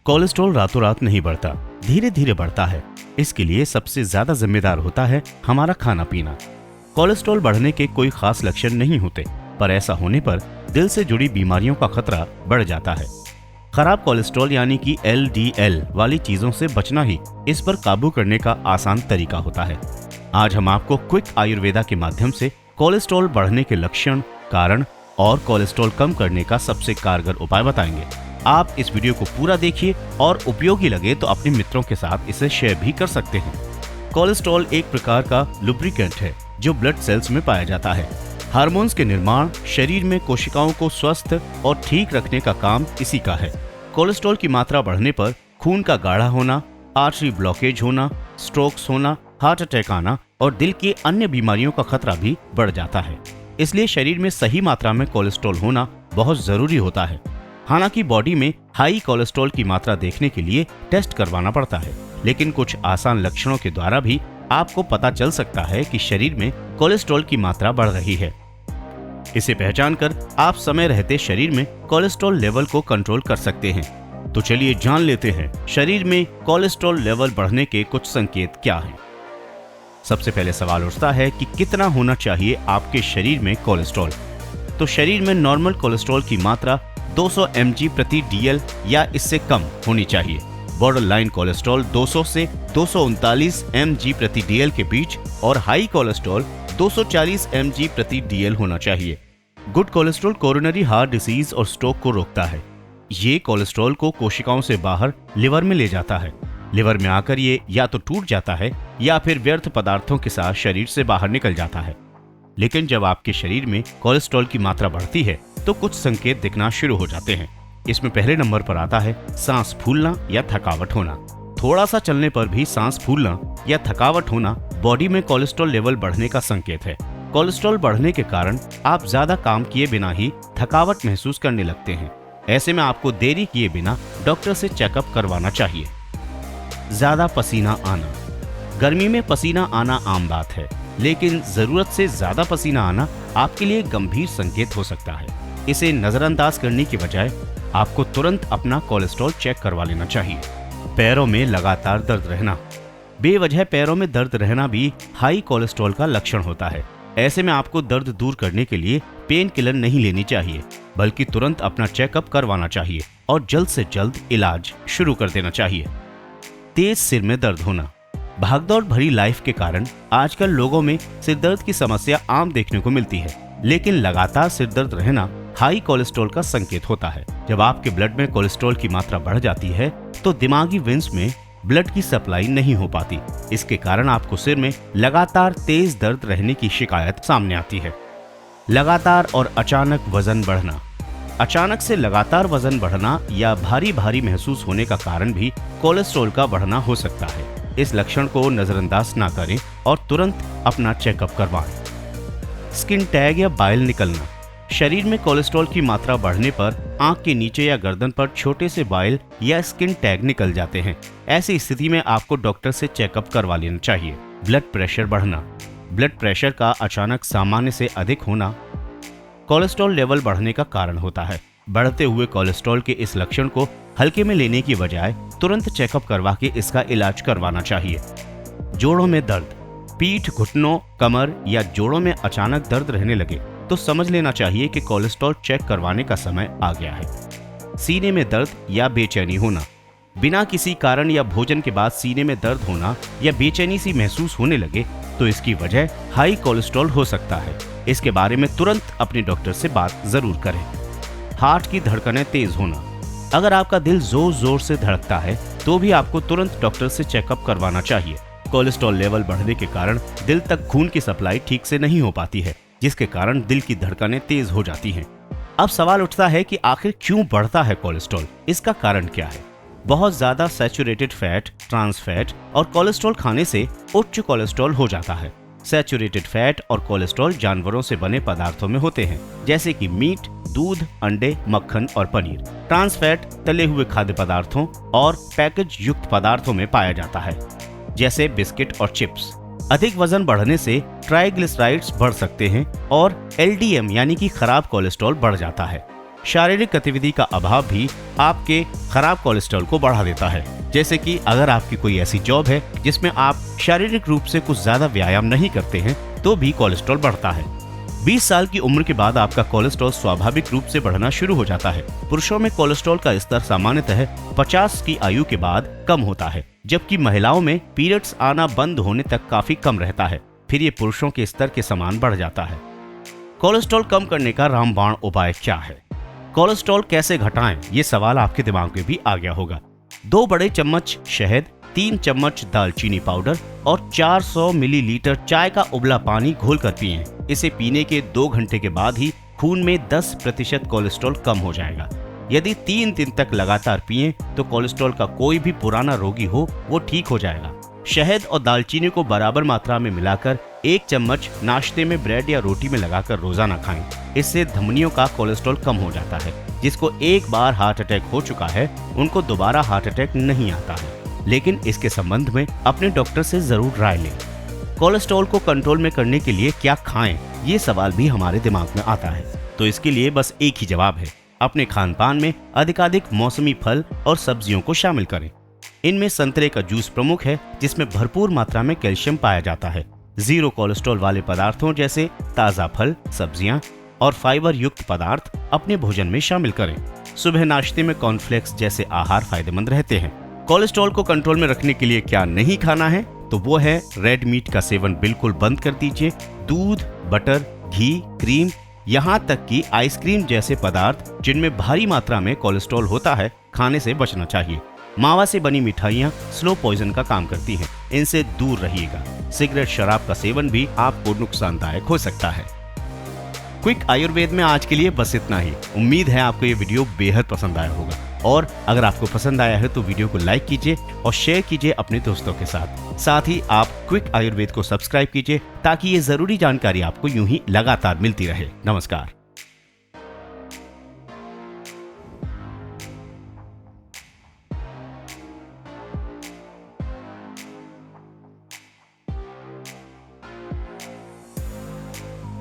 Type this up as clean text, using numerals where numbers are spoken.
Cholesterol रातों रात नहीं बढ़ता, धीरे धीरे बढ़ता है। इसके लिए सबसे ज्यादा जिम्मेदार होता है हमारा खाना पीना। कोलेस्ट्रॉल बढ़ने के कोई खास लक्षण नहीं होते, पर ऐसा होने पर दिल से जुड़ी बीमारियों का खतरा बढ़ जाता है। खराब कोलेस्ट्रॉल यानी कि LDL वाली चीजों से बचना ही इस पर काबू करने का आसान तरीका होता है। आज हम आपको क्विक आयुर्वेदा के माध्यम से कोलेस्ट्रॉल बढ़ने के लक्षण, कारण और कोलेस्ट्रॉल कम करने का सबसे कारगर उपाय बताएंगे। आप इस वीडियो को पूरा देखिए और उपयोगी लगे तो अपने मित्रों के साथ इसे शेयर भी कर सकते हैं। कोलेस्ट्रॉल एक प्रकार का लुब्रिकेंट है जो ब्लड सेल्स में पाया जाता है। हार्मोन्स के निर्माण, शरीर में कोशिकाओं को स्वस्थ और ठीक रखने का काम इसी का है। कोलेस्ट्रॉल की मात्रा बढ़ने पर खून का गाढ़ा होना, आर्टरी ब्लॉकेज होना, स्ट्रोक्स होना, हार्ट अटैक आना और दिल की अन्य बीमारियों का खतरा भी बढ़ जाता है। इसलिए शरीर में सही मात्रा में कोलेस्ट्रॉल होना बहुत जरूरी होता है। हालांकि बॉडी में हाई कोलेस्ट्रॉल की मात्रा देखने के लिए टेस्ट करवाना पड़ता है, लेकिन कुछ आसान लक्षणों के द्वारा भी आपको पता चल सकता है कि शरीर में कोलेस्ट्रॉल की मात्रा बढ़ रही है। इसे पहचान कर आप समय रहते शरीर में कोलेस्ट्रॉल लेवल को कंट्रोल कर सकते हैं। तो चलिए जान लेते हैं शरीर में कोलेस्ट्रॉल लेवल बढ़ने के कुछ संकेत क्या हैं। सबसे पहले सवाल उठता है कि कितना होना चाहिए आपके शरीर में कोलेस्ट्रॉल। तो शरीर में नॉर्मल कोलेस्ट्रॉल की मात्रा 200 mg प्रति DL या इससे कम होनी चाहिए। बॉर्डर लाइन कोलेस्ट्रॉल 200 से 239 mg प्रति DL के बीच और हाई कोलेस्ट्रॉल 240 mg प्रति DL होना चाहिए। Good cholesterol coronary heart disease और स्ट्रोक को रोकता है। ये कोलेस्ट्रॉल को कोशिकाओं से बाहर लिवर में ले जाता है। लिवर में आकर ये या तो टूट जाता है या फिर व्यर्थ पदार्थों के साथ शरीर से बाहर निकल जाता है। लेकिन जब आपके शरीर में कोलेस्ट्रॉल की मात्रा बढ़ती है तो कुछ संकेत दिखना शुरू हो जाते हैं। इसमें पहले नंबर पर आता है सांस फूलना या थकावट होना। थोड़ा सा चलने पर भी सांस फूलना या थकावट होना बॉडी में कोलेस्ट्रॉल लेवल बढ़ने का संकेत है। कोलेस्ट्रॉल बढ़ने के कारण आप ज्यादा काम किए बिना ही थकावट महसूस करने लगते हैं। ऐसे में आपको देरी किए बिना डॉक्टर से चेकअप करवाना चाहिए। ज्यादा पसीना आना। गर्मी में पसीना आना आम बात है, लेकिन जरूरत से ज्यादा पसीना आना आपके लिए गंभीर संकेत हो सकता है। इसे नजरअंदाज करने की बजाय आपको तुरंत अपना कोलेस्ट्रॉल चेक करवा लेना चाहिए। पैरों में लगातार दर्द रहना। बेवजह पैरों में दर्द रहना भी हाई कोलेस्ट्रॉल का लक्षण होता है। ऐसे में आपको दर्द दूर करने के लिए पेन किलर नहीं लेनी चाहिए, बल्कि तुरंत अपना चेकअप करवाना चाहिए और जल्द से जल्द इलाज शुरू कर देना चाहिए। तेज सिर में दर्द होना। भागदौड़ भरी लाइफ के कारण आजकल लोगों में सिर दर्द की समस्या आम देखने को मिलती है, लेकिन लगातार सिर दर्द रहना हाई कोलेस्ट्रॉल का संकेत होता है। जब आपके ब्लड में कोलेस्ट्रॉल की मात्रा बढ़ जाती है तो दिमागी वेन्स में ब्लड की सप्लाई नहीं हो पाती। इसके कारण आपको सिर में लगातार तेज दर्द रहने की शिकायत सामने आती है। लगातार और अचानक वजन बढ़ना। अचानक से लगातार वजन बढ़ना या भारी भारी महसूस होने का कारण भी कोलेस्ट्रॉल का बढ़ना हो सकता है। इस लक्षण को नजरअंदाज ना करें और तुरंत अपना चेकअप करवाएं। स्किन टैग या बाइल निकलना। शरीर में कोलेस्ट्रॉल की मात्रा बढ़ने पर आंख के नीचे या गर्दन पर छोटे से बाइल या स्किन टैग निकल जाते हैं। ऐसी स्थिति में आपको डॉक्टर से चेकअप करवा लेना चाहिए। ब्लड प्रेशर बढ़ना। ब्लड प्रेशर का अचानक सामान्य से अधिक होना कोलेस्ट्रॉल लेवल बढ़ने का कारण होता है। बढ़ते हुए कोलेस्ट्रॉल के इस लक्षण को हल्के में लेने की बजाय तुरंत चेकअप करवा के इसका इलाज करवाना चाहिए। जोड़ों में दर्द। पीठ, घुटनों, कमर या जोड़ों में अचानक दर्द रहने लगे तो समझ लेना चाहिए कि कोलेस्ट्रॉल चेक करवाने का समय आ गया है। सीने में दर्द या बेचैनी होना। बिना किसी कारण या भोजन के बाद सीने में दर्द होना या बेचैनी सी महसूस होने लगे तो इसकी वजह हाई कोलेस्ट्रॉल हो सकता है। इसके बारे में तुरंत अपने डॉक्टर से बात जरूर करें। हार्ट की धड़कनें तेज होना। अगर आपका दिल जोर जोर से धड़कता है तो भी आपको तुरंत डॉक्टर से चेकअप करवाना चाहिए। कोलेस्ट्रॉल लेवल बढ़ने के कारण दिल तक खून की सप्लाई ठीक से नहीं हो पाती है, जिसके कारण दिल की धड़कनें तेज हो जाती हैं। अब सवाल उठता है कि आखिर क्यों बढ़ता है कोलेस्ट्रॉल? इसका कारण क्या है? बहुत ज्यादा सैचुरेटेड फैट, ट्रांस फैट और कोलेस्ट्रॉल खाने से उच्च कोलेस्ट्रॉल हो जाता है। सैचुरेटेड फैट और कोलेस्ट्रॉल जानवरों से बने पदार्थों में होते हैं, जैसे कि मीट, दूध, अंडे, मक्खन और पनीर। ट्रांस फैट तले हुए खाद्य पदार्थों और पैकेज युक्त पदार्थों में पाया जाता है, जैसे बिस्किट और चिप्स। अधिक वजन बढ़ने से ट्राइग्लिसराइड्स बढ़ सकते हैं और LDM यानी कि खराब कोलेस्ट्रॉल बढ़ जाता है। शारीरिक गतिविधि का अभाव भी आपके खराब कोलेस्ट्रॉल को बढ़ा देता है। जैसे कि अगर आपकी कोई ऐसी जॉब है जिसमें आप शारीरिक रूप से कुछ ज्यादा व्यायाम नहीं करते हैं तो भी कोलेस्ट्रॉल बढ़ता है। 20 साल की उम्र के बाद आपका कोलेस्ट्रॉल स्वाभाविक रूप से बढ़ना शुरू हो जाता है। पुरुषों में कोलेस्ट्रॉल का स्तर सामान्यतः 50 की आयु के बाद कम होता है, जबकि महिलाओं में पीरियड्स आना बंद होने तक काफी कम रहता है। फिर ये पुरुषों के स्तर के समान बढ़ जाता है। कोलेस्ट्रॉल कम करने का रामबाण उपाय क्या है? कोलेस्ट्रॉल कैसे घटाएं? ये सवाल आपके दिमाग में भी आ गया होगा। 2 बड़े चम्मच शहद, 3 चम्मच दालचीनी पाउडर और 400 मिलीलीटर चाय का उबला पानी घोलकर पिएं। इसे पीने के 2 घंटे के बाद ही खून में 10% कोलेस्ट्रॉल कम हो जाएगा। यदि 3 दिन तक लगातार पिएं तो कोलेस्ट्रॉल का कोई भी पुराना रोगी हो वो ठीक हो जाएगा। शहद और दालचीनी को बराबर मात्रा में मिलाकर 1 चम्मच नाश्ते में ब्रेड या रोटी में लगाकर रोजाना खाएं। इससे धमनियों का कोलेस्ट्रॉल कम हो जाता है। जिसको एक बार हार्ट अटैक हो चुका है उनको दोबारा हार्ट अटैक नहीं आता है, लेकिन इसके संबंध में अपने डॉक्टर से जरूर राय लें। कोलेस्ट्रॉल को कंट्रोल में करने के लिए क्या खाएं? ये सवाल भी हमारे दिमाग में आता है, तो इसके लिए बस एक ही जवाब है, अपने खान पान में अधिकाधिक मौसमी फल और सब्जियों को शामिल करें। इनमें संतरे का जूस प्रमुख है, जिसमें भरपूर मात्रा में कैल्शियम पाया जाता है। 0 कोलेस्ट्रॉल वाले पदार्थों जैसे ताज़ा फल, सब्जियां और फाइबर युक्त पदार्थ अपने भोजन में शामिल करें। सुबह नाश्ते में कॉर्नफ्लेक्स जैसे आहार फायदेमंद रहते हैं। कोलेस्ट्रॉल को कंट्रोल में रखने के लिए क्या नहीं खाना है, तो वो है रेड मीट का सेवन बिल्कुल बंद कर दीजिए। दूध, बटर, घी, क्रीम, यहाँ तक कि आइसक्रीम जैसे पदार्थ जिनमें भारी मात्रा में कोलेस्ट्रॉल होता है, खाने से बचना चाहिए। मावा से बनी मिठाइयाँ स्लो पॉइजन का काम करती हैं, इनसे दूर रहिएगा। सिगरेट, शराब का सेवन भी आपको नुकसानदायक हो सकता है। क्विक आयुर्वेद में आज के लिए बस इतना ही। उम्मीद है आपको ये वीडियो बेहद पसंद आया होगा, और अगर आपको पसंद आया है तो वीडियो को लाइक कीजिए और शेयर कीजिए अपने दोस्तों के साथ ही आप क्विक आयुर्वेद को सब्सक्राइब कीजिए ताकि ये जरूरी जानकारी आपको यूं ही लगातार मिलती रहे। नमस्कार।